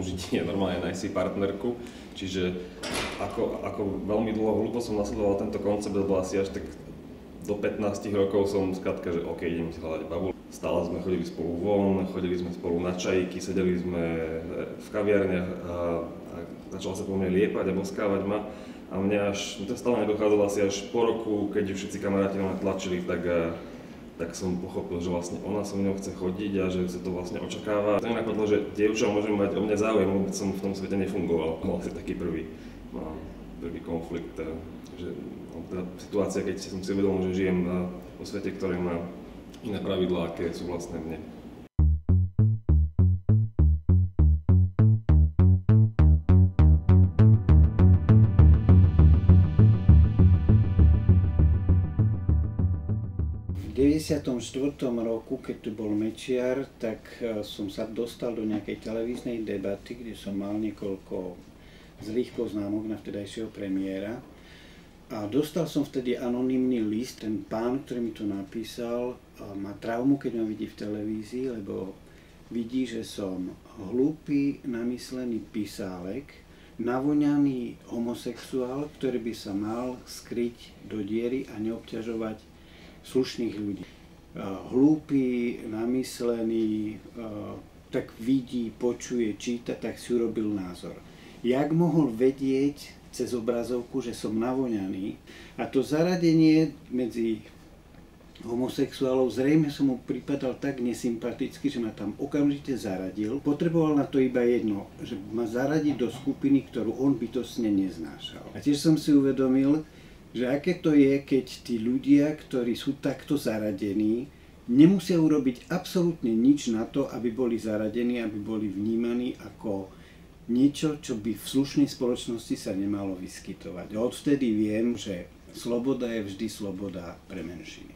spolužitie, normálne nájsť si partnerku. Čiže ako veľmi hlúpo som nasledoval tento koncept, lebo asi až tak do 15 rokov som skrátka, že OK, idem si hľadať babu. Stále sme chodili spolu von, chodili sme spolu na čajíky, sedeli sme v kaviarniach a začala sa po mne liepať a boskávať ma. A mne to stále nedochádzalo asi až po roku, keď už všetci kamaráti na mňa tlačili, tak som pochopil, že vlastne ona so mnou chce chodiť a že sa to vlastne očakáva. To mi napadlo, že dievča môže mať o mňa záujem, vôbec som v tom svete nefungoval. Mal asi taký prvý konflikt, že teda situácia, keď som si uvedomil, že žijem vo svete, ktorý má iné pravidlá, aké sú vlastné mne. V 94. roku, keď tu bol Mečiar, tak som sa dostal do nejakej televíznej debaty, kde som mal niekoľko zlých poznámok na vtedajšieho premiéra. A dostal som vtedy anonymný list. Ten pán, ktorý mi to napísal, má traumu, keď ma vidí v televízii, lebo vidí, že som hlúpy, namyslený pisálek, navoňaný homosexuál, ktorý by sa mal skryť do diery a neobťažovať slušných ľudí. Hlúpy, namyslený, tak vidí, počuje, číta, tak si urobil názor. Jak mohol vedieť cez obrazovku, že som navoňaný? A to zaradenie medzi homosexuálov, zrejme som mu pripadal tak nesympaticky, že ma tam okamžite zaradil. Potreboval na to iba jedno, že ma zaradiť do skupiny, ktorú on bytostne neznášal. A tiež som si uvedomil, že aké to je, keď tí ľudia, ktorí sú takto zaradení, nemusia urobiť absolútne nič na to, aby boli zaradení, aby boli vnímaní ako niečo, čo by v slušnej spoločnosti sa nemalo vyskytovať. A odvtedy viem, že sloboda je vždy sloboda pre menšiny.